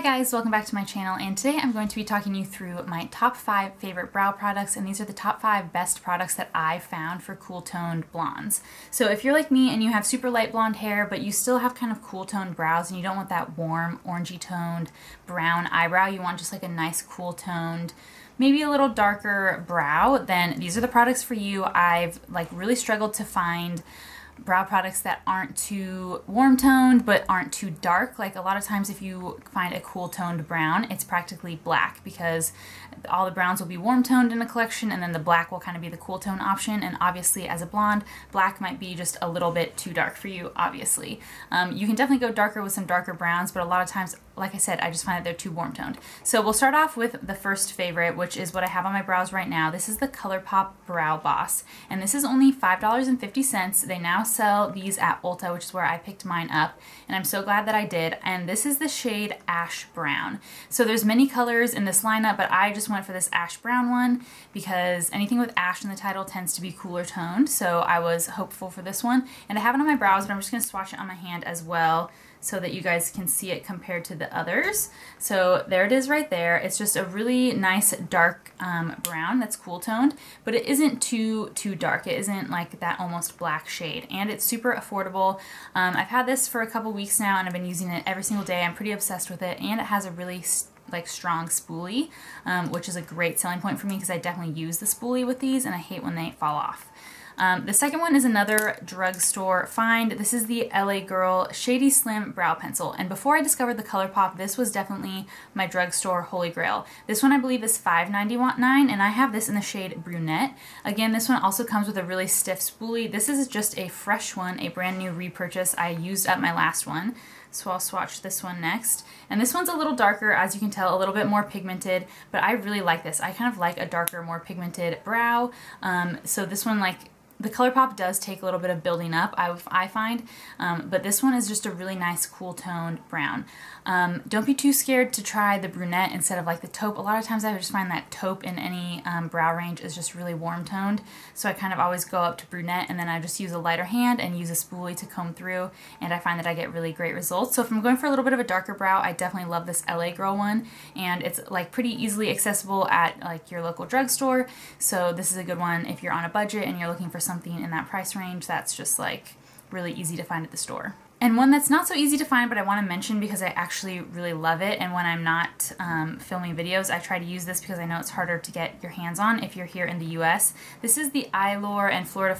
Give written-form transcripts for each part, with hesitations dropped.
Hi guys, welcome back to my channel, and today I'm going to be talking you through my top 5 favorite brow products, and these are the top 5 best products that I found for cool toned blondes. So if you're like me and you have super light blonde hair but you still have kind of cool toned brows and you don't want that warm orangey toned brown eyebrow, you want just like a nice cool toned, maybe a little darker brow, then these are the products for you. I've really struggled to find brow products that aren't too warm toned but aren't too dark. Like a lot of times if you find a cool toned brown, it's practically black because all the browns will be warm toned in a collection and then the black will kind of be the cool tone option, and obviously as a blonde, black might be just a little bit too dark for you, obviously. You can definitely go darker with some darker browns, but a lot of times, like I said, I just find that they're too warm toned. So we'll start off with the first favorite, which is what I have on my brows right now. This is the ColourPop Brow Boss, and this is only $5.50. They now sell these at Ulta, which is where I picked mine up, and I'm so glad that I did. And this is the shade Ash Brown. So there's many colors in this lineup, but I just went for this ash brown one because anything with ash in the title tends to be cooler toned, so I was hopeful for this one. And I have it on my brows, but I'm just going to swatch it on my hand as well so that you guys can see it compared to the others. So there it is right there. It's just a really nice dark brown that's cool toned, but it isn't too dark. It isn't like that almost black shade, and it's super affordable. I've had this for a couple weeks now and I've been using it every single day. I'm pretty obsessed with it, and it has a really strong spoolie, which is a great selling point for me because I definitely use the spoolie with these and I hate when they fall off. The second one is another drugstore find. This is the LA Girl Shady Slim Brow Pencil, and before I discovered the ColourPop, this was definitely my drugstore holy grail. This one I believe is $5.99, and I have this in the shade Brunette. Again, this one also comes with a really stiff spoolie. This is just a fresh one, a brand new repurchase. I used up my last one, so I'll swatch this one next. And this one's a little darker, as you can tell, a little bit more pigmented, but I really like this. I kind of like a darker, more pigmented brow. So this one, the ColourPop does take a little bit of building up, I find, but this one is just a really nice cool toned brown. Don't be too scared to try the Brunette instead of like the Taupe. A lot of times I just find that Taupe in any brow range is just really warm toned, so I kind of always go up to Brunette and then I just use a lighter hand and use a spoolie to comb through, and I find that I get really great results. So if I'm going for a little bit of a darker brow, I definitely love this LA Girl one, and it's like pretty easily accessible at like your local drugstore, so this is a good one if you're on a budget and you're looking for something in that price range that's just like really easy to find at the store. And one that's not so easy to find, but I want to mention because I actually really love it, and when I'm not filming videos, I try to use this because I know it's harder to get your hands on if you're here in the US. This is the Eyelure and Fleur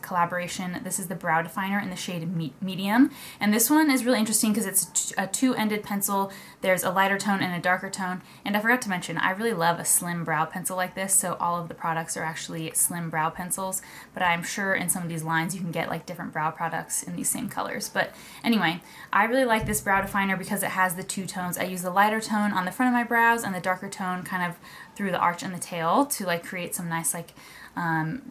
collaboration. This is the brow definer in the shade Medium, and this one is really interesting because it's a two-ended pencil. There's a lighter tone and a darker tone, and I forgot to mention, I really love a slim brow pencil like this, so all of the products are actually slim brow pencils, but I'm sure in some of these lines you can get like different brow products in these same colors. But anyway, I really like this brow definer because it has the two tones. I use the lighter tone on the front of my brows and the darker tone kind of through the arch and the tail to like create some nice like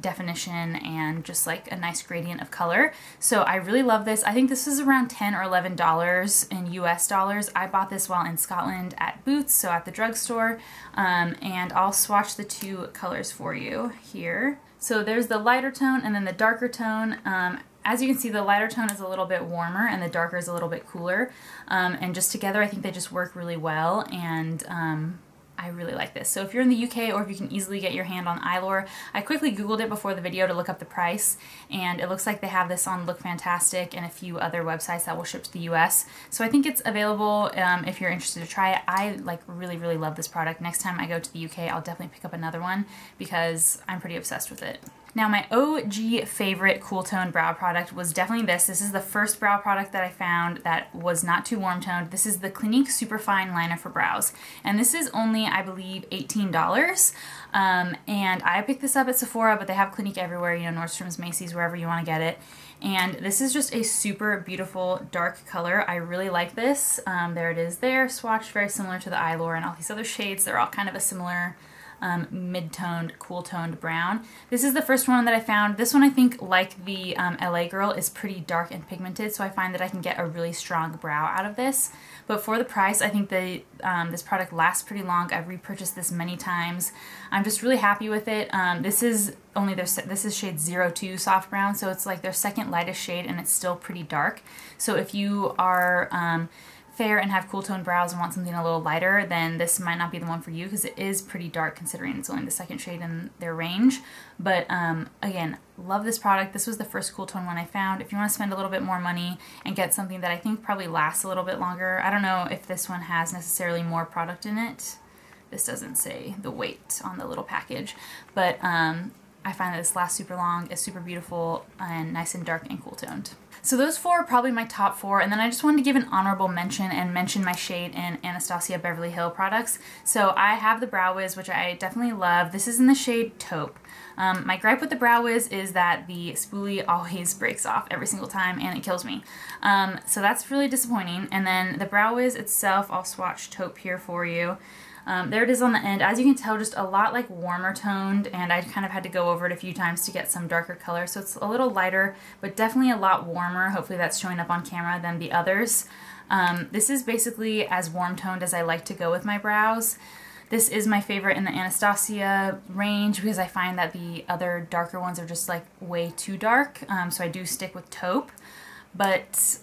definition and just like a nice gradient of color. So I really love this. I think this is around $10 or $11 in US dollars. I bought this while in Scotland at Boots, so at the drugstore, and I'll swatch the two colors for you here. So there's the lighter tone and then the darker tone. As you can see, the lighter tone is a little bit warmer and the darker is a little bit cooler, and just together I think they just work really well, and I really like this. So if you're in the UK or if you can easily get your hand on Eyelure, I quickly googled it before the video to look up the price, and it looks like they have this on Look Fantastic and a few other websites that will ship to the US. So I think it's available if you're interested to try it. I really love this product. Next time I go to the UK, I'll definitely pick up another one because I'm pretty obsessed with it. Now my OG favorite cool tone brow product was definitely this. This is the first brow product that I found that was not too warm toned. This is the Clinique Superfine Liner for Brows, and this is only, I believe, $18. And I picked this up at Sephora, but they have Clinique everywhere, you know, Nordstrom's, Macy's, wherever you want to get it. And this is just a super beautiful dark color. I really like this. There it is there, swatched, very similar to the Eyelure and all these other shades. They're all kind of a similar mid-toned, cool-toned brown. This is the first one that I found. This one I think, like the LA Girl, is pretty dark and pigmented, so I find that I can get a really strong brow out of this. But for the price, I think this product lasts pretty long. I've repurchased this many times. I'm just really happy with it. This is shade 02 Soft Brown, so it's like their second lightest shade and it's still pretty dark. So if you are fair and have cool tone brows and want something a little lighter, then this might not be the one for you because it is pretty dark considering it's only the second shade in their range. But again, love this product. This was the first cool tone one I found. If you want to spend a little bit more money and get something that I think probably lasts a little bit longer, I don't know if this one has necessarily more product in it. This doesn't say the weight on the little package, but I find that this lasts super long, is super beautiful, and nice and dark and cool toned. So those four are probably my top four, and then I just wanted to give an honorable mention and mention my shade in Anastasia Beverly Hill products. So I have the Brow Wiz, which I definitely love. This is in the shade Taupe. My gripe with the Brow Wiz is that the spoolie always breaks off every single time and it kills me. So that's really disappointing. And then the Brow Wiz itself, I'll swatch Taupe here for you. There it is on the end. As you can tell, just a lot like warmer toned, and I kind of had to go over it a few times to get some darker color. So it's a little lighter, but definitely a lot warmer. Hopefully that's showing up on camera than the others. This is basically as warm toned as I like to go with my brows. This is my favorite in the Anastasia range because I find that the other darker ones are just like way too dark. So I do stick with Taupe, but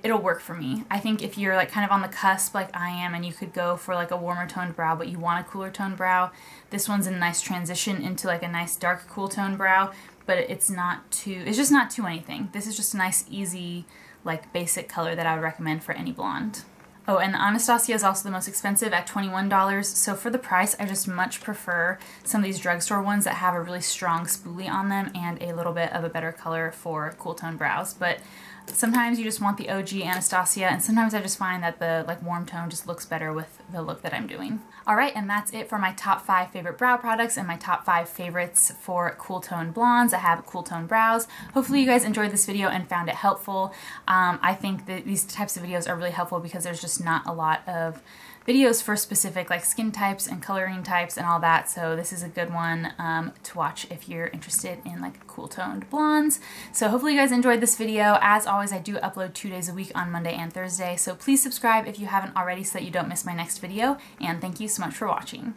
it'll work for me. I think if you're like kind of on the cusp like I am and you could go for like a warmer toned brow but you want a cooler toned brow, this one's a nice transition into like a nice dark cool toned brow, but it's just not too anything. This is just a nice easy like basic color that I would recommend for any blonde. Oh, and the Anastasia is also the most expensive at $21, so for the price I just much prefer some of these drugstore ones that have a really strong spoolie on them and a little bit of a better color for cool tone brows. But sometimes you just want the OG Anastasia, and sometimes I just find that the like warm tone just looks better with the look that I'm doing. Alright, and that's it for my top 5 favorite brow products and my top 5 favorites for cool tone blondes that have cool tone brows. Hopefully you guys enjoyed this video and found it helpful. I think that these types of videos are really helpful because there's just not a lot of videos for specific like skin types and coloring types and all that, so this is a good one to watch if you're interested in like cool toned blondes. So hopefully you guys enjoyed this video. As always, I do upload 2 days a week on Monday and Thursday, so please subscribe if you haven't already so that you don't miss my next video, and thank you so much for watching.